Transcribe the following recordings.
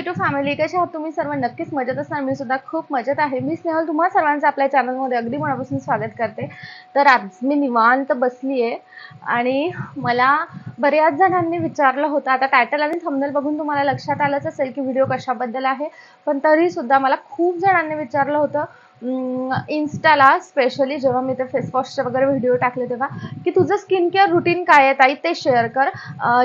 YouTube family, कशा आहात तुम्ही सर्व? नक्कीच मजेत असणार. मी सुद्धा खूप मजेत आहे. मी स्नेहल तुम्हा सर्वांचं आपल्या चॅनलमध्ये अगदी मनापासून स्वागत करते. तर आज मी निवांत बसली आहे आणि मला बऱ्याच जणांनी विचारलं होतं, आता टायटल आणि थंबनेल बघून तुम्हाला लक्षात आलंच असेल की व्हिडिओ कशाबद्दल आहे, पण तरी सुद्धा मला खूप जणांनी विचारलं होतं इन्स्टाला, स्पेशली जेव्हा मी ते फेस वॉशचे वगैरे व्हिडिओ टाकले तेव्हा, की तुझं स्किन केअर रुटीन काय आहे ताई, ते शेअर कर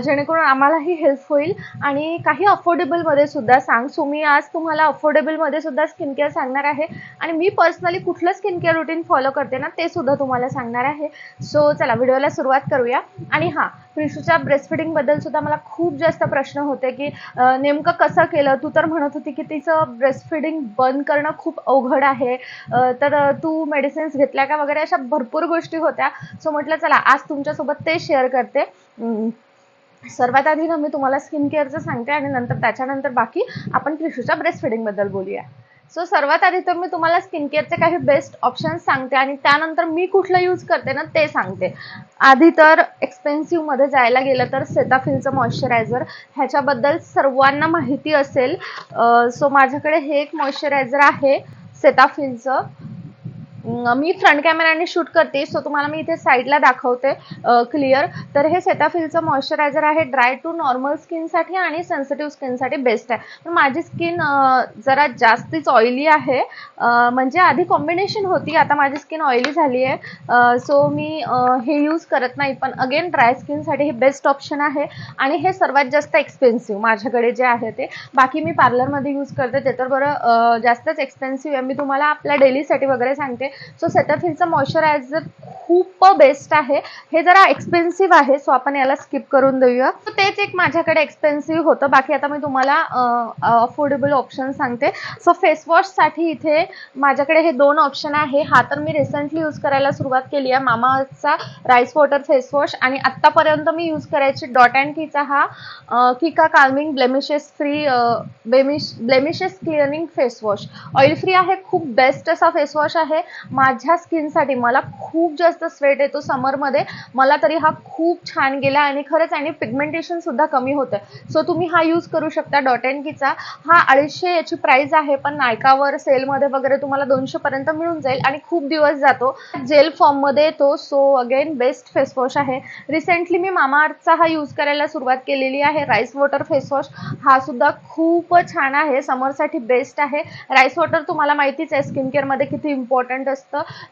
जेणेकरून आम्हालाही हेल्प होईल आणि काही अफोर्डेबलमध्ये सुद्धा सांग. सो मी आज तुम्हाला अफोर्डेबलमध्ये सुद्धा स्किन केअर सांगणार आहे आणि मी पर्सनली कुठलं स्किन केअर रुटीन फॉलो करते ना ते सुद्धा तुम्हाला सांगणार आहे. सो चला व्हिडिओला सुरुवात करूया. आणि हां, प्रिशूच्या ब्रेस्ट फिडिंग बद्दल सुद्धा मला खूप जास्त प्रश्न होते की नेमकं कसं केलं. तू तर म्हणत होती की तिचं ब्रेस्ट फिडिंग बंद करणं खूप अवघड आहे, तर तू मेडिसिन्स घेतल्या का वगैरे, अशा भरपूर गोष्टी होत्या. सो म्हटलं चला आज तुमच्यासोबत ते शेअर करते. सर्वात आधी ना मी तुम्हाला स्किन केअरचं सांगते आणि नंतर त्याच्यानंतर बाकी आपण प्रिशूच्या ब्रेस्ट फिडिंग बद्दल बोलूया. सो सर्वात आधी तर मी तुम्हाला स्किन केअरचे काही बेस्ट ऑप्शन्स सांगते आणि त्यानंतर मी कुठलं यूज करते ना ते सांगते. आधी तर एक्सपेन्सिव्ह मध्ये जायला गेलं तर सेटाफिलचं मॉइश्चरायझर, ह्याच्याबद्दल सर्वांना माहिती असेल. सो माझ्याकडे हे एक मॉइश्चरायझर आहे सेटाफिलचं. मी फ्रंट कॅमेराने शूट करते, सो तुम्हाला मी इथे साईडला दाखवते क्लिअर. तर हे सेटाफिलचं मॉइश्चरायझर आहे, ड्राय टू नॉर्मल स्किनसाठी आणि सेन्सिटिव्ह स्किनसाठी बेस्ट आहे. पण माझी स्किन जरा जास्तीच ऑइली आहे, म्हणजे आधी कॉम्बिनेशन होती, आता माझी स्किन ऑइली झाली आहे. सो मी हे यूज करत नाही, पण अगेन ड्राय स्किनसाठी हे बेस्ट ऑप्शन आहे आणि हे सर्वात जास्त एक्सपेन्सिव्ह माझ्याकडे जे आहे ते. बाकी मी पार्लरमध्ये यूज करते ते तर बरं जास्तच एक्सपेन्सिव्ह आहे. मी तुम्हाला आपल्या डेलीसाठी वगैरे सांगते. सो सेटाफिलचं मॉइश्चरायझर खूप बेस्ट आहे. हे जरा एक्सपेन्सिव्ह आहे, सो आपण याला स्किप करून देऊया. सो तेच एक माझ्याकडे एक्सपेन्सिव्ह होतं. बाकी आता मी तुम्हाला अफोर्डेबल ऑप्शन सांगते. सो फेस वॉशसाठी इथे माझ्याकडे हे दोन ऑप्शन आहे. हा तर मी रिसेंटली यूज करायला सुरुवात केली आहे, मामाअर्थचा राईस वॉटर फेस वॉश. आणि आत्तापर्यंत मी यूज करायची डॉट अँड कीचा हा किका calming blemishes free blemishes clearing face wash. Oil free आहे, खूप बेस्ट असा फेस वॉश आहे माझ्या स्किनसाठी. मला खूप जास्त स्वेट येतो समरमध्ये, मला तरी हा खूप छान गेला आणि खरंच आणि पिगमेंटेशन सुद्धा कमी होतं. सो तुम्ही हा यूज करू शकता डॉट अँड कीचा. हा 250 याची प्राइस आहे, पण नायकावर सेलमध्ये वगैरे तुम्हाला 200 पर्यंत मिळून जाईल आणि खूप दिवस जातो. जेल फॉर्ममध्ये येतो, so again best face wash आहे. रिसेंटली मी मामाअर्थचा हा यूज करायला सुरुवात केलेली आहे, राईस वॉटर फेस वॉश. हा सुद्धा खूप छान आहे, समरसाठी बेस्ट आहे. राईस वॉटर तुम्हाला माहितीच आहे स्किन केअरमध्ये किती इम्पॉर्टंट असतं.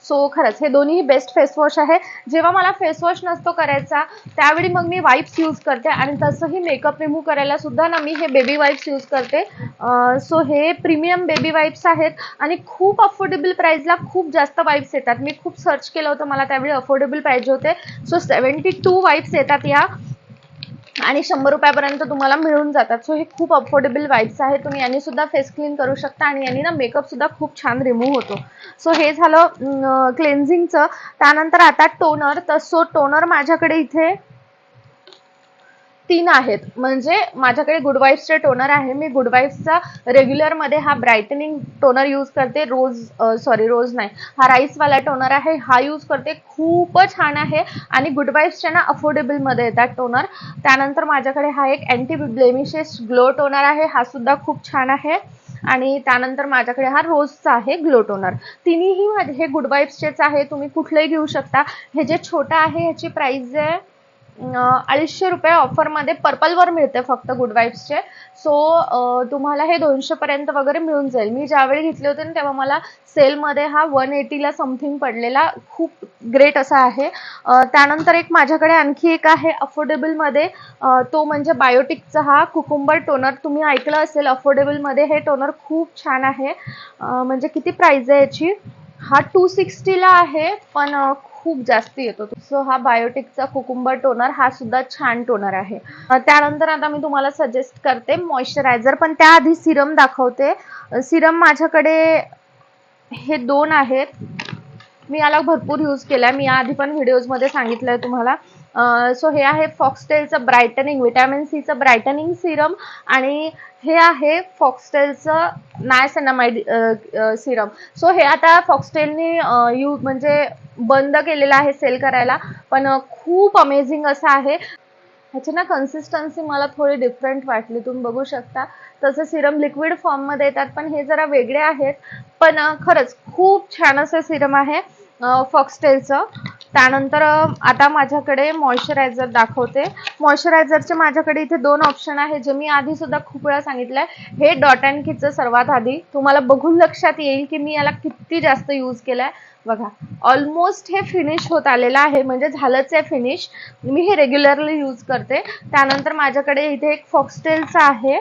सो खरंच हे दोन्ही बेस्ट फेस वॉश आहे. जेव्हा मला फेस वॉश नसतो करायचा त्यावेळी मग मी वाईप्स यूज करते आणि तसंही मेकअप रिमूव्ह करायला सुद्धा ना मी हे बेबी वाईप्स यूज करते. सो हे प्रीमियम बेबी वाईप्स आहेत आणि खूप अफोर्डेबल प्राइसला खूप जास्त वाईप्स येतात. मी खूप सर्च केलं होतं, मला त्यावेळी अफोर्डेबल पाहिजे होते. सो 72 वाईप्स येतात या आणि 100 रुपयापर्यंत तुम्हाला मिळून जातात. सो हे खूप अफोर्डेबल वाईप्स आहे. तुम्ही यांनी सुद्धा फेस क्लीन करू शकता आणि यांनी ना मेकअप सुद्धा खूप छान रिमूव्ह होतो. सो हे झालं क्लेन्झिंगचं. त्यानंतर आता टोनर. तर सो टोनर माझ्याकडे इथे 3 आहेत. म्हणजे माझ्याकडे गुड वाईब्सचे टोनर आहे. मी गुड वाईब्सचा रेग्युलरमध्ये हा ब्राईटनिंग टोनर यूज करते. रोज नाही, हा राईसवाला टोनर आहे, हा यूज करते. खूप छान आहे आणि गुड वाईब्सच्या ना अफोर्डेबलमध्ये येतात टोनर. त्यानंतर माझ्याकडे हा एक अँटी ब्लेमिशेस ग्लो टोनर आहे, हा सुद्धा खूप छान आहे. आणि त्यानंतर माझ्याकडे हा रोजचा आहे ग्लो टोनर. तिन्ही माझे हे गुड वाईब्सचेच आहे, तुम्ही कुठलंही घेऊ शकता. हे जे छोटं आहे ह्याची प्राइस आहे 250 रुपये. ऑफरमध्ये पर्पलवर मिळते फक्त गुड वाईब्सचे. सो तुम्हाला हे 200 पर्यंत वगैरे मिळून जाईल. मी ज्यावेळी घेतले होते ना तेव्हा मला सेलमध्ये हा 180ला समथिंग पडलेला. खूप ग्रेट असा आहे. त्यानंतर एक माझ्याकडे आणखी एक आहे अफोर्डेबलमध्ये, तो म्हणजे बायोटिकचा हा कुकुंबर टोनर. तुम्ही ऐकलं असेल अफोर्डेबलमध्ये हे टोनर खूप छान आहे. म्हणजे किती प्राइस आहे याची, हा 260ला आहे पण खूप जास्त येतो. सो हा बायोटिकचा कुकुंबर टोनर, हा सुद्धा छान टोनर आहे. त्यानंतर आता मी तुम्हाला सजेस्ट करते मॉइश्चरायझर, पण त्याआधी सिरम दाखवते. सिरम माझ्याकडे हे 2 आहेत. मी याला भरपूर यूज केला, मी आधी पण व्हिडिओजमध्ये सांगितलंय तुम्हाला. सो हे आहे फॉक्सटेलचं ब्रायटनिंग, व्हिटॅमिन सीचं ब्रायटनिंग सिरम आणि हे आहे फॉक्सटेलचं नायसिनामाइड सिरम. सो हे आता फॉक्सटेलनी म्हणजे बंद केलेलं आहे सेल करायला, पण खूप अमेझिंग असं आहे. ह्याची ना कन्सिस्टन्सी मला थोडी डिफरंट वाटली, तुम्ही बघू शकता. तसे सिरम लिक्विड फॉर्ममध्ये येतात, पण हे जरा वेगळे आहेत. पण खरंच खूप छान असं सिरम आहे फॉक्सटेलचं. त्यानंतर आता माझ्याकडे मॉइश्चरायझर दाखवते. मॉइश्चरायझरचे माझ्याकडे इथे 2 ऑप्शन आहे, जे मी आधी सुद्धा खूप वेळा सांगितलंय. हे डॉट अँड कीचं सर्वात आधी तुम्हाला बघून लक्षात येईल की मी याला किती जास्त यूज केलाय. बघा, ऑलमोस्ट हे फिनिश होत आलेलं आहे, म्हणजे झालंच आहे फिनिश. मी हे रेग्युलरली यूज करते. त्यानंतर माझ्याकडे इथे एक फॉक्सटेलचं आहे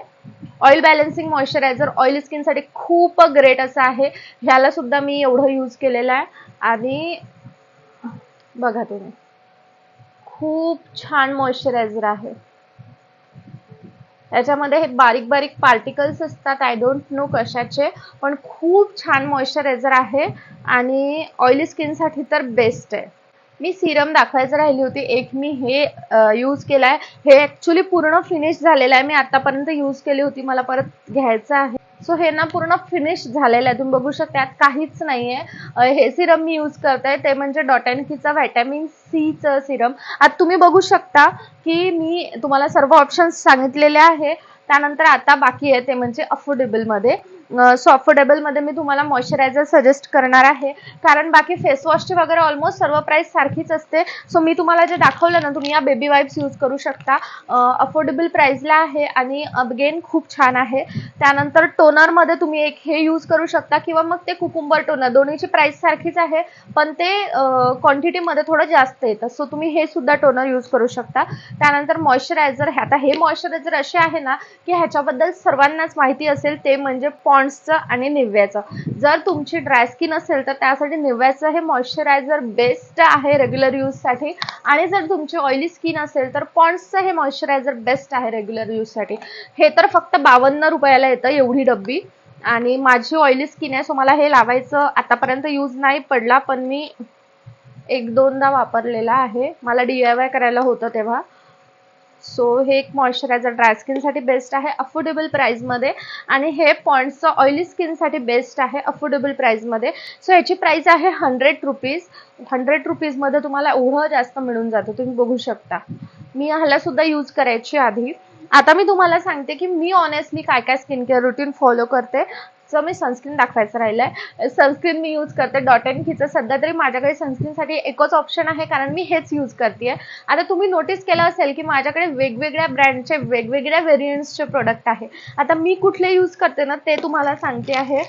ऑइल बॅलन्सिंग मॉइश्चरायझर. ऑइली स्किनसाठी खूप ग्रेट असं आहे. ह्याला सुद्धा मी एवढं यूज केलेलं आहे. आणि बघा तुम्ही, खूप छान मॉइश्चरायझर आहे. त्याच्यामध्ये हे बारीक बारीक पार्टिकल्स असतात, आय डोंट नो कशाचे, पण खूप छान मॉइश्चरायझर आहे आणि ऑइली स्किनसाठी तर बेस्ट आहे. मी सिरम दाखवायचं राहिली होती. एक मी हे यूज केलाय. हे ऍक्च्युली पूर्ण फिनिश झालेलं आहे. मी आतापर्यंत यूज केली होती, मला परत घ्यायचं आहे. सो हे ना पूर्ण फिनिश झालेलं आहे, तुम्ही बघू शकता त्यात काहीच नाहीये. हे सिरम मी यूज करते ते म्हणजे डॉट अँड कीचा व्हिटॅमिन सीचं सिरम. आता तुम्ही बघू शकता की मी तुम्हाला सर्व ऑप्शन्स सांगितलेले आहे. त्यानंतर आता बाकी आहे ते म्हणजे अफोर्डेबलमध्ये. सो अफोर्डेबलमध्ये मी तुम्हाला मॉइश्चरायझर सजेस्ट करणार आहे, कारण बाकी फेस वॉशची वगैरे ऑलमोस्ट सर्व प्राइस सारखीच असते. सो मी तुम्हाला जे दाखवलं ना, तुम्ही या बेबी वाईप्स यूज करू शकता. अफोर्डेबल प्राइसला आहे आणि अगेन खूप छान आहे. त्यानंतर टोनरमध्ये तुम्ही एक हे यूज करू शकता किंवा मग ते कुकुंबर टोनर. दोन्हीची प्राइस सारखीच आहे, पण ते क्वांटिटीमध्ये थोडं जास्त येतं. सो तुम्ही हे सुद्धा टोनर यूज करू शकता. त्यानंतर मॉइश्चरायझर. आता हे मॉइश्चरायझर असे आहे ना की ह्याच्याबद्दल सर्वांनाच माहिती असेल, ते म्हणजे पॉन्ड्सचं आणि निव्याचं. जर तुमची ड्राय स्किन असेल तर त्यासाठी निव्याचं हे मॉइश्चरायझर बेस्ट आहे रेग्युलर यूजसाठी. आणि जर तुमची ऑइली स्किन असेल तर पॉन्ड्सचं हे मॉइश्चरायझर बेस्ट आहे रेग्युलर यूजसाठी. हे तर फक्त 52 रुपयाला येतं एवढी डब्बी. आणि माझी ऑइली स्किन आहे, सो मला हे लावायचं आतापर्यंत यूज नाही पडला, पण मी 1-2दा वापरलेला आहे. मला DIY करायला होतं तेव्हा. सो हे एक मॉइश्चरायझर ड्राय स्किनसाठी बेस्ट आहे अफोर्डेबल प्राइसमध्ये. आणि हे पॉन्ड्सचं ऑइली स्किनसाठी बेस्ट आहे अफोर्डेबल प्राइसमध्ये. सो याची प्राइस आहे 100 रुपीज. 100 रुपीजमध्ये तुम्हाला एवढं जास्त मिळून जातं, तुम्ही बघू शकता. मी ह्याला सुद्धा यूज करायची आधी. आता मी तुम्हाला सांगते की मी ऑनेस्टली काय काय स्किन केअर रुटीन फॉलो करते. सो मी सनस्क्रीन दाखवायचं राहिलंय. सनस्क्रीन मी यूज करते डॉट अँड कीचं. सध्या तरी माझ्याकडे सनस्क्रीनसाठी एकच ऑप्शन आहे, कारण मी हेच यूज करते. आता तुम्ही नोटीस केलं असेल की माझ्याकडे वेगवेगळ्या ब्रँडचे वेगवेगळ्या व्हेरियंट्सचे प्रोडक्ट आहे. आता मी कुठले यूज करते ना ते तुम्हाला सांगते आहे.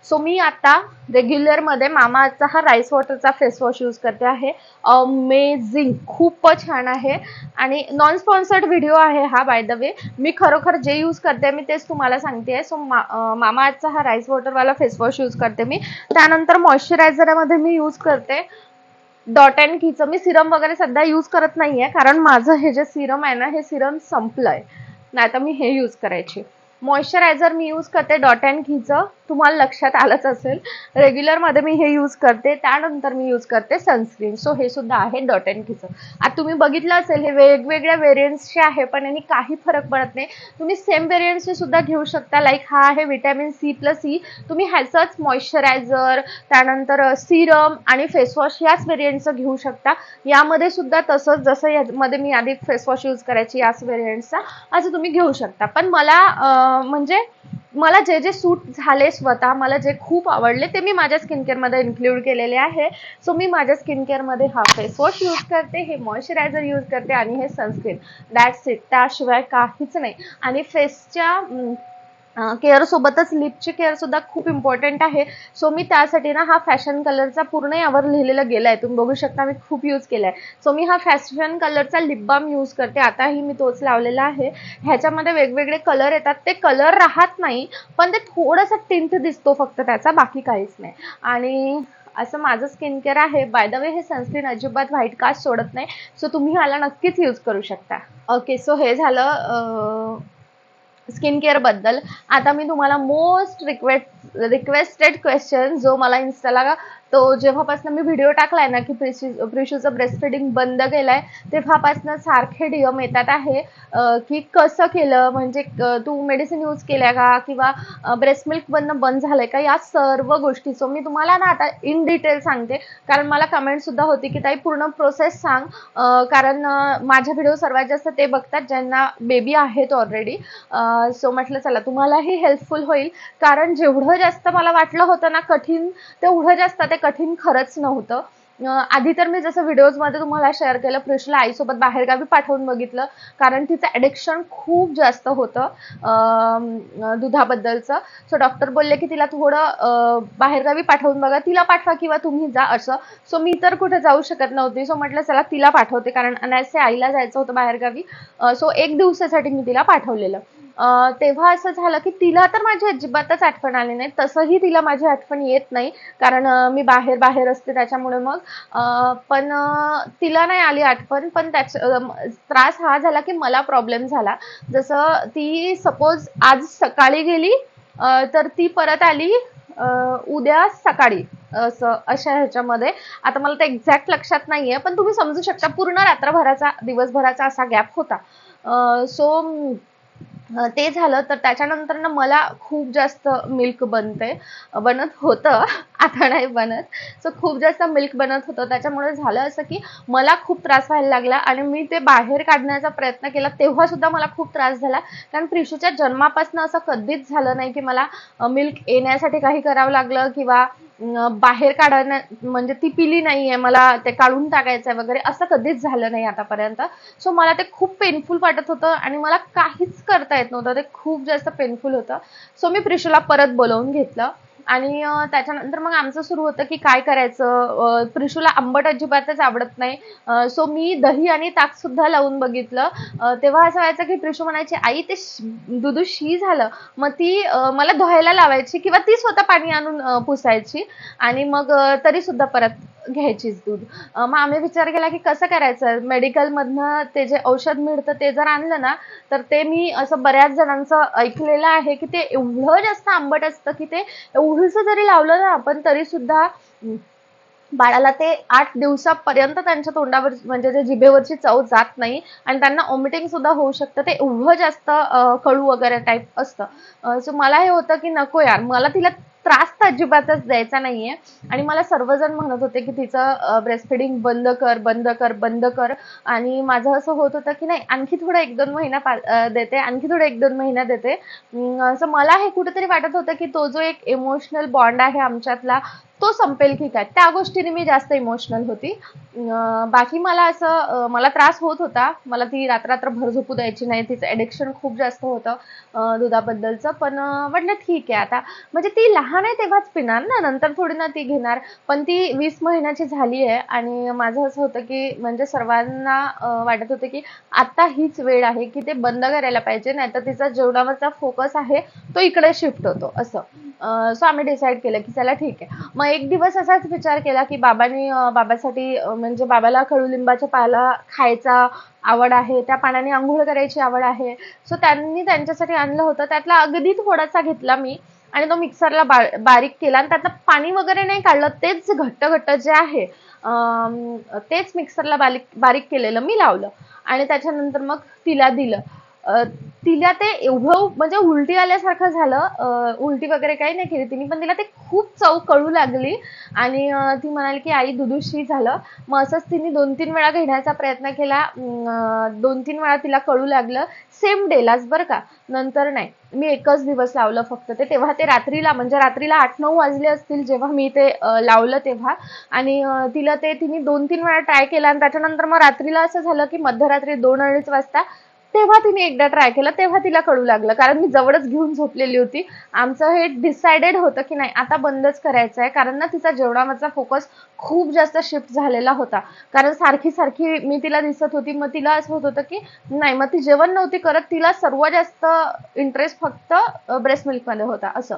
सो मी आता रेग्युलरमध्ये मामाअर्थचा हा राईस वॉटरचा फेस वॉश यूज करते आहे. अमेझिंग, खूपच छान आहे. आणि नॉन स्पॉन्सर्ड व्हिडिओ आहे हा, बाय द वे. मी खरोखर जे यूज करते मी तेच तुम्हाला सांगते. सो मामाअर्थचा हा राईस वॉटरवाला फेस वॉश यूज करते मी. त्यानंतर मॉइश्चरायझरमध्ये मी यूज करते डॉट अँड कीचं. मी सिरम वगैरे सध्या यूज करत नाहीये, कारण माझं हे जे सिरम आहे ना, हे सिरम संपलंय, नाही तर मी हे यूज करायची. मॉइश्चरायझर मी यूज करते डॉट अँड कीचं, तुम्हाला लक्षात आलंच असेल. रेग्युलरमध्ये मी हे यूज करते. त्यानंतर मी यूज करते सनस्क्रीन. सो हे सुद्धा आहे डॉट अँड कीचं. आता तुम्ही बघितलं असेल हे वेगवेगळ्या व्हेरियंट्सचे आहे, पण यांनी काही फरक पडत नाही. तुम्ही सेम व्हेरियंट्सचे सुद्धा घेऊ शकता. लाईक हा आहे व्हिटॅमिन C+E. तुम्ही ह्याचंच मॉइश्चरायझर, त्यानंतर सिरम आणि फेसवॉश याच व्हेरियंटचं घेऊ शकता. यामध्ये सुद्धा तसंच, जसं यामध्ये मी आधी फेसवॉश यूज करायची याच व्हेरियंटचा, असं तुम्ही घेऊ शकता. पण मला म्हणजे मला जे जे सूट झाले स्वतः, मला जे खूप आवडले ते मी माझ्या स्किन केअरमध्ये इन्क्लूड केलेले आहे. सो मी माझ्या स्किन केअरमध्ये हा फेस वॉश यूज करते, हे मॉइश्चरायझर यूज करते आणि हे सनस्क्रीन. That's it. त्याशिवाय काहीच नाही. आणि फेसच्या केअर सोबतच लिपची केअर सुद्धा खूप इम्पॉर्टंट आहे. सो मी त्यासाठी ना हा फॅशन कलरचा पूर्ण यावर लिहिलेलं गेलाय, तुम्ही बघू शकता. मी खूप यूज केलाय. सो मी हा फॅशन कलरचा लिप बाम यूज करते. आताही मी तोच लावलेला आहे. ह्याच्यामध्ये वेगवेगळे कलर येतात. ते कलर राहत नाही, पण ते थोडासा टिंट दिसतो फक्त त्याचा, बाकी काहीच नाही. आणि असं माझं स्किन केअर आहे. बाय द वे हे सनस्क्रीन अजिबात व्हाईट कास्ट सोडत नाही. सो तुम्ही ह्याला नक्कीच यूज करू शकता. ओके, सो हे झालं स्किन केअर बद्दल. आता मी तुम्हाला मोस्ट रिक्वेस्टेड क्वेश्चन, जो मला इन्स्टाला तो जेव्हापासून मी व्हिडिओ टाकलाय ना की प्रिशूचं ब्रेस्ट फिडिंग बंद केलंय तेव्हापासून सारखे डीएम येतात आहे की कसं केलं, म्हणजे तू मेडिसिन यूज केल्या का किंवा ब्रेस्ट मिल्क बनणं बंद झालंय का, या सर्व गोष्टी. सो मी तुम्हाला ना आता इन डिटेल सांगते, कारण मला कमेंट सुद्धा होती की ताई पूर्ण प्रोसेस सांग, कारण माझे व्हिडिओ सर्वात जास्त ते बघतात ज्यांना बेबी आहेत ऑलरेडी. सो म्हटलं चला तुम्हालाही हेल्पफुल होईल, कारण जेवढं जास्त मला वाटलं होतं ना कठीण, तेवढं जास्त ते कठीण खरंच नव्हतं. आधी तर मी जसं व्हिडिओजमध्ये तुम्हाला शेअर केलं, प्रिशूला आईसोबत बाहेरगावी पाठवून बघितलं, कारण तिचं ॲडिक्शन खूप जास्त होतं दुधाबद्दलचं. सो डॉक्टर बोलले की तिला थोडं बाहेरगावी पाठवून बघा, तिला पाठवा किंवा तुम्ही जा असं. सो मी तर कुठे जाऊ शकत नव्हती, सो म्हटलं चला तिला पाठवते, कारण अनायसे आईला जायचं होतं बाहेरगावी. सो 1 दिवसासाठी मी तिला पाठवलेलं. तेव्हा असं झालं की तिला तर माझी अजिबातच आठवण आली नाही, तसंही तिला माझी आठवण येत नाही, कारण मी बाहेर असते त्याच्यामुळे. मग पण तिला नाही आली आठवण, पण त्रास हा झाला की मला प्रॉब्लेम झाला. जसं ती सपोज आज सकाळी गेली तर ती परत आली उद्या सकाळी, अशा ह्याच्यामध्ये. आता मला ते एक्झॅक्ट लक्षात नाहीये, पण तुम्ही समजू शकता पूर्ण रात्रभराचा दिवसभराचा असा गॅप होता. सो ते झालं. तर त्याच्यानंतर ना मला खूप जास्त मिल्क बनत होतं आता नाही बनत. सो खूप जास्त मिल्क बनत होतं, त्याच्यामुळे झालं असं की मला खूप त्रास व्हायला लागला आणि मी ते बाहेर काढण्याचा प्रयत्न केला तेव्हा सुद्धा मला खूप त्रास झाला, कारण प्रिशूच्या जन्मापासून असं कधीच झालं नाही की मला मिल्क येण्यासाठी काही करावं लागलं किंवा बाहेर काढण्या म्हणजे ती पिली नाहीये मला ते काढून टाकायचंय वगैरे, असं कधीच झालं नाही आतापर्यंत. सो मला ते खूप पेनफुल वाटत होतं आणि मला काहीच करता येत नव्हतं, ते खूप जास्त पेनफुल होतं. सो मी प्रिशूला परत बोलावून घेतलं आणि त्याच्यानंतर मग आमचं सुरू होतं की काय करायचं. प्रिशूला आंबट अजिबातच आवडत नाही. सो मी दही आणि ताक सुद्धा लावून बघितलं. तेव्हा असं व्हायचं की प्रिशू म्हणायची आई ते दुधू शी झालं, मग ती मला धुवायला लावायची किंवा ती स्वतः पाणी आणून पुसायची आणि मग तरी सुद्धा परत घ्यायचीच दूध. मग आम्ही विचार केला की कसं करायचं, मेडिकलमधनं ते जे औषध मिळतं ते जर आणलं ना, तर ते मी असं बऱ्याच जणांचं ऐकलेलं आहे की ते एवढं जास्त आंबट असतं की ते एवढंसं जरी लावलं ना आपण तरी सुद्धा बाळाला ते 8 दिवसापर्यंत त्यांच्या तोंडावर म्हणजे जे जिभेवरची चव जात नाही आणि त्यांना वॉमिटिंग सुद्धा होऊ शकतं. ते एवढं जास्त कडू वगैरे टाईप असतं. सो मला हे होतं की नको यार, मला तिला त्रास तर अजिबातच द्यायचा नाहीये. आणि मला सर्वजण म्हणत होते की तिचं ब्रेस्ट फिडिंग बंद कर. आणि माझं असं होत होतं की नाही, आणखी थोडं 1-2 महिना देते, आणखी थोडं 1-2 महिना देते. असं मला हे कुठेतरी वाटत होतं की तो जो एक इमोशनल बॉन्ड आहे आमच्यातला तो संपेल की काय, त्या गोष्टीने मी जास्त इमोशनल होती. बाकी मला असं मला त्रास होत होता, मला ती रात्रभर झोपू द्यायची नाही, तिचं ॲडिक्शन खूप जास्त होतं दुधाबद्दलचं. पण म्हटलं ठीक आहे आता, म्हणजे ती लहान आहे तेव्हाच पिणार ना, नंतर थोडी ना ती घेणार. पण ती 20 महिन्याची झाली आहे आणि माझं असं होतं की म्हणजे सर्वांना वाटत होतं की आता हीच वेळ आहे की ते बंद करायला पाहिजे, नाहीतर तिचा जेवणावरचा फोकस आहे तो इकडे शिफ्ट होतो असं. सो आम्ही डिसाईड केलं की चला ठीक आहे. मग एक दिवस असाच विचार केला की बाबासाठी म्हणजे बाबाला कडुलिंबाच्या पाला खायचा आवड आहे, त्या पाण्याने अंघोळ करायची आवड आहे. सो त्यांनी त्यांच्यासाठी आणलं होतं, त्यातला अगदी थोडासा घेतला मी आणि तो मिक्सरला बारीक केला आणि त्यातलं पाणी वगैरे नाही काढलं, तेच घट्ट जे आहे तेच मिक्सरला बारीक केलेलं मी लावलं आणि त्याच्यानंतर मग तिला दिलं. तिला ते एवढं म्हणजे उलटी आल्यासारखं झालं. उलटी वगैरे काही नाही केली तिने, पण तिला ते खूप चव कळू लागली आणि ती म्हणाली की आई दुधूशी झालं. मग असंच तिने 2-3 वेळा घेण्याचा प्रयत्न केला. 2-3 वेळा तिला कळू लागलं, सेम डेलाच बरं का, नंतर नाही. मी एकच दिवस लावलं फक्त ते, तेव्हा ते रात्रीला 8-9 वाजले असतील जेव्हा मी ते लावलं तेव्हा. आणि तिला ते तिने 2-3 वेळा ट्राय केला आणि त्याच्यानंतर मग रात्रीला असं झालं की मध्यरात्री 2-2:30 वाजता तेव्हा तिने एकदा ट्राय केलं, तेव्हा तिला कळू लागलं, कारण मी जवळच घेऊन झोपलेली होती. आमचं हे डिसाइडेड होतं की नाही आता बंदच करायचं आहे, कारण ना तिचा जेवणावरचा फोकस खूप जास्त शिफ्ट झालेला होता. कारण सारखी मी तिला दिसत होती, मग तिला असं होत होतं की नाही, मग ती जेवण नव्हती करत, तिला सर्वात जास्त इंटरेस्ट फक्त ब्रेस्ट मिल्कमध्ये होता असं.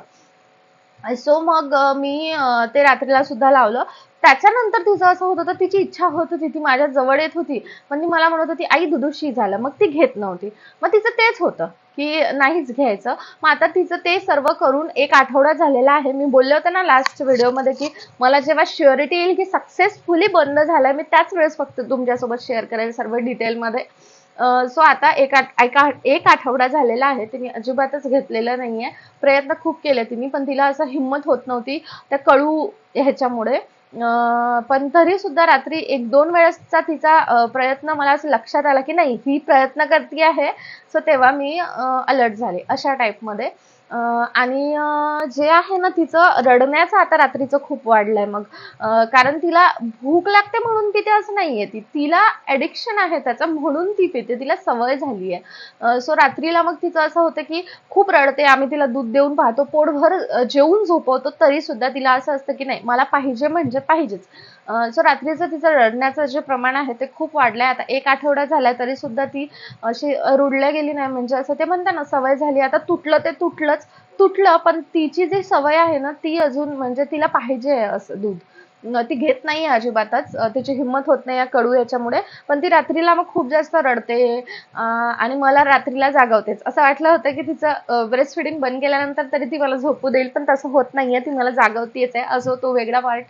सो मग मी ते रात्रीला सुद्धा लावलं. त्याच्यानंतर तिचं असं होत होतं, तिची इच्छा होत होती, ती माझ्या जवळ येत होती, पण ती मला म्हणत होती, "आई दुधूशी झालं." मग ती घेत नव्हती. मग तिचं तेच होतं, की नाहीच घ्यायचं. मग आता तिचं ते सर्व करून 1 आठवडा झालेला आहे. मी बोलले होते ना लास्ट व्हिडिओमध्ये, की मला जेव्हा शुअरिटी येईल, की सक्सेसफुली बंद झालाय, मी त्याच वेळेस फक्त तुमच्यासोबत शेअर करेल सर्व डिटेलमध्ये. सो आता एक आठवडा झालेला आहे. तिने अजिबातच घेतलेलं नाहीये. प्रयत्न खूप केले तिने, पण तिला असं हिंमत होत नव्हती त्या कडू ह्याच्यामुळे. पण तरी सुद्धा रात्री 1-2 वेळेसचा तिचा प्रयत्न मला असं लक्षात आलं, की नाही ही प्रयत्न करते आहे. सो तेव्हा मी अलर्ट झाले अशा टाईपमध्ये. आणि जे आहे ना तिचं रडण्याचं आता रात्रीचं खूप वाढलंय मग. कारण तिला भूक लागते म्हणून पिते असं नाहीये ती. तिला ॲडिक्शन आहे त्याचं म्हणून ती पिते. तिला सवय झाली आहे. सो रात्रीला मग तिचं असं होतं, की खूप रडते. आम्ही तिला दूध देऊन पाहतो. पोटभर जेवून झोपवतो तरी सुद्धा तिला असं असतं, की नाही मला पाहिजे म्हणजे पाहिजेच. सो रात्रीचं तिचं रडण्याचं जे प्रमाण आहे ते खूप वाढलंय. आता 1 आठवडा झालाय तरी सुद्धा ती अशी रुळल्या गेली नाही. म्हणजे असं ते म्हणतात ना सवय झाली. आता तुटलं ते तुटलं, पण तिची जी सवय आहे ना ती अजून म्हणजे तिला पाहिजे असं दूध. ती घेत नाहीये अजिबातच. तिची हिंमत होत नाही या कडू याच्यामुळे. पण ती रात्रीला मग खूप जास्त रडते आणि मला रात्रीला जागवतेच. असं वाटलं होतं की तिचं ब्रेस्ट फीडिंग बंद केल्यानंतर तरी ती मला झोपू देईल, पण तसं होत नाहीये. ती मला जागवतीच आहे. असो तो वेगळा पार्ट.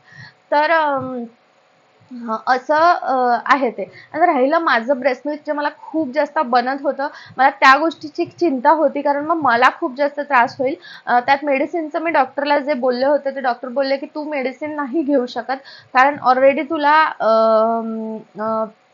तर हां, असं आहे ते. आणि राहिलं माझं ब्रेस्ट मिल्क जे मला खूप जास्त बनत होतं, मला त्या गोष्टीची चिंता होती कारण मग मला खूप जास्त त्रास होईल. त्यात मेडिसिनचं मी डॉक्टरला जे बोलले होते, ते डॉक्टर बोलले, की "तू मेडिसिन नाही घेऊ शकत, कारण ऑलरेडी तुला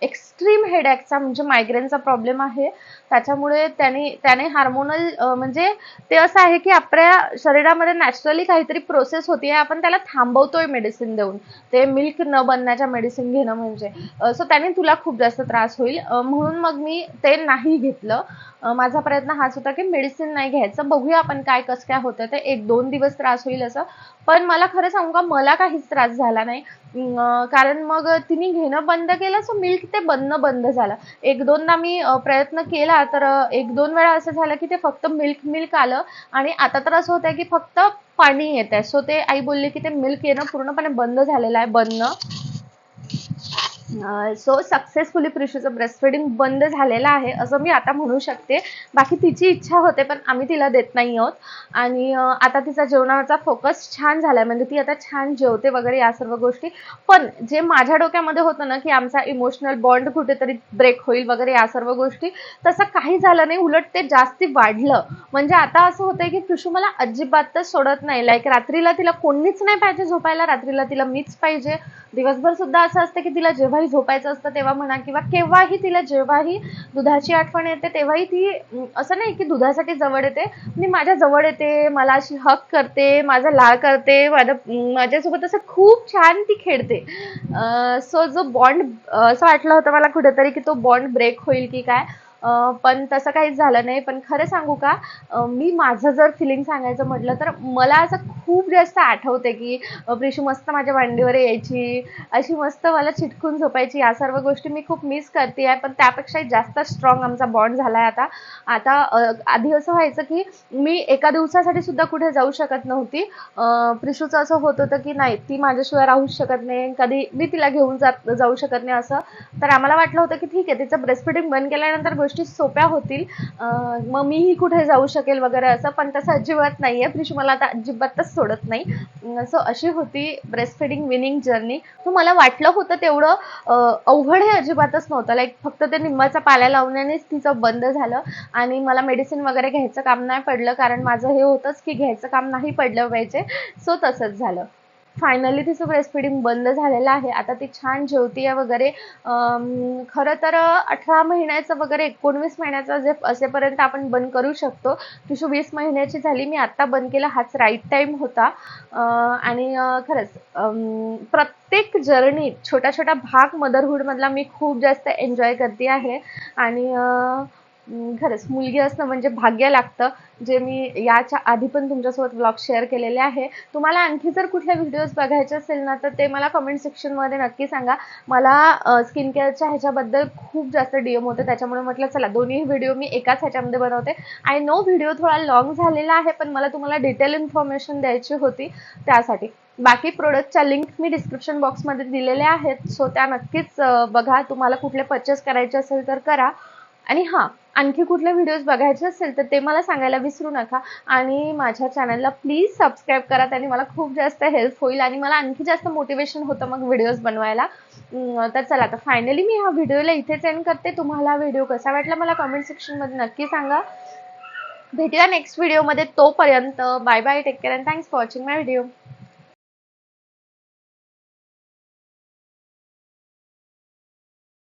एक्स्ट्रीम हेडेकचा म्हणजे मायग्रेनचा प्रॉब्लेम आहे. त्याच्यामुळे त्याने हार्मोनल म्हणजे ते असं आहे, की आपल्या शरीरामध्ये नॅचरली काहीतरी प्रोसेस होतीये, आपण त्याला थांबवतोय मेडिसिन देऊन. ते मिल्क न बनण्याच्या मेडिसिन घेणं म्हणजे. सो त्याने तुला खूप जास्त त्रास होईल. म्हणून मग मी ते नाही घेतलं. माझा प्रयत्न हाच होता, की मेडिसिन नाही घ्यायचं. बघूया आपण काय कसं काय होतं ते. 1-2 दिवस त्रास होईल असं. पण मला खरं सांगू का, मला काहीच त्रास झाला नाही. कारण मग तिने घेणं बंद केलं, सो मिल्क ते बनणं बंद झालं. 1-2दा मी प्रयत्न केला, तर 1-2 वेळा असं झालं, की ते फक्त मिल्क आलं आणि आता तर असं होतंय, की फक्त पाणी येतंय. सो ते आई बोलली, की ते मिल्क येणं पूर्णपणे बंद झालेलं आहे बनणं. सो सक्सेसफुली प्रिशूचं ब्रेस्ट फीडिंग बंद झालेलं आहे असं मी आता म्हणू शकते. बाकी तिची इच्छा होते पण आम्ही तिला देत नाही आहोत. आणि आता तिचा जेवणाचा फोकस छान झालाय, म्हणजे ती आता छान जेवते वगैरे या सर्व गोष्टी. पण जे माझ्या डोक्यामध्ये होतं ना, की आमचा इमोशनल बॉन्ड कुठेतरी ब्रेक होईल वगैरे या सर्व गोष्टी, तसं काही झालं नाही. उलट ते जास्ती वाढलं. म्हणजे आता असं होतंय, की प्रिशू मला अजिबातच सोडत नाही. लाईक रात्रीला तिला कोणीच नाही पाहिजे झोपायला, रात्रीला तिला मीच पाहिजे. दिवसभर सुद्धा असं असतं, की तिला जेव्हाही झोपायचं असतं तेव्हा म्हणा किंवा केव्हाही तिला जेव्हाही दुधाची आठवण येते तेव्हाही ती असं नाही, की दुधासाठी जवळ येते. ती माझ्या जवळ येते, मला अशी हग करते, माझा लाळ करते, माझ्यासोबत असं खूप छान ती खेळते. सो जो बॉन्ड असं वाटलं होतं मला कुठेतरी, की तो बॉन्ड ब्रेक होईल की काय. पण तसं काहीच झालं नाही. पण खरं सांगू का, मी माझं जर फिलिंग सांगायचं म्हटलं तर मला असं खूप जास्त आठवते, की प्रिशू मस्त माझ्या मांडीवर यायची, अशी मस्त मला चिटकून झोपायची. या सर्व गोष्टी मी खूप मिस करते आहे. पण त्यापेक्षाही जास्त स्ट्रॉंग आमचा बॉन्ड झालाय आता. आता आधी असं व्हायचं, की मी एका दिवसासाठी सुद्धा कुठे जाऊ शकत नव्हती. प्रिशूचं असं होत होतं, की नाही ती माझ्याशिवाय राहूच शकत नाही. कधी मी तिला घेऊन जाऊ शकत नाही असं. तर आम्हाला वाटलं होतं, की ठीक आहे तिचं ब्रेस्ट फीडिंग बंद केल्यानंतर गोष्टी सोप्या होतील. मग मीही कुठे जाऊ शकेल वगैरे असं. पण तसं अजिबात नाहीये. प्रिशू मला आता अजिबातच सोडत नाही. सो अशी होती ब्रेस्ट फीडिंग विनिंग जर्नी. तो मला वाटलं होतं तेवढं अवघड हे अजिबातच नव्हतं. लाईक फक्त ते निंबाचा पाला लावण्यानेच तिचं बंद झालं आणि मला मेडिसिन वगैरे घ्यायचं काम नाही पडलं. कारण माझं हे होतंच, की घ्यायचं काम नाही पडलं पाहिजे. सो तसंच झालं. फायनली तिचं ब्रेस्ट फीडिंग बंद झालेलं आहे. आता ती छान जेवतीये वगैरे. खरं तर 18 महिन्याचं वगैरे 19 महिन्याचं जे असेपर्यंत आपण बंद करू शकतो. टिशू 20 महिन्याची झाली. मी आत्ता बंद केला. हाच राईट टाईम होता. आणि खरंच प्रत्येक जर्नीत छोटा-छोटा भाग मदरहूडमधला मी खूप जास्त एन्जॉय करते आहे. आणि खरंच मुलगी असणं म्हणजे भाग्य लागतं, जे मी याच्या आधी पण तुमच्यासोबत व्लॉग शेअर केलेले आहे. तुम्हाला आणखी जर कुठले व्हिडिओज बघायचे असेल ना, तर ते मला कमेंट सेक्शनमध्ये नक्की सांगा. मला स्किन केअरच्या ह्याच्याबद्दल खूप जास्त DM होते, त्याच्यामुळे म्हटलं चला दोन्ही व्हिडिओ मी एकाच ह्याच्यामध्ये बनवते. आय नो व्हिडिओ थोडा लाँग झालेला आहे, पण मला तुम्हाला डिटेल इन्फॉर्मेशन द्यायची होती त्यासाठी. बाकी प्रोडक्टच्या लिंक मी डिस्क्रिप्शन बॉक्समध्ये दिलेल्या आहेत, सो त्या नक्कीच बघा. तुम्हाला कुठले परचेस करायचे असेल तर करा. आणि हां, आणखी कुठले व्हिडिओज बघायचे असेल तर ते मला सांगायला विसरू नका. आणि माझ्या चॅनलला प्लीज सबस्क्राईब करा, त्याने मला खूप जास्त हेल्प होईल आणि मला आणखी जास्त मोटिवेशन होतं मग व्हिडिओज बनवायला. तर चला आता फायनली मी हा व्हिडिओला इथेच एंड करते. तुम्हाला हा व्हिडिओ कसा वाटला मला कमेंट सेक्शनमध्ये नक्की सांगा. भेटूया नेक्स्ट व्हिडिओमध्ये. तोपर्यंत bye bye, take care and thanks for watching my video.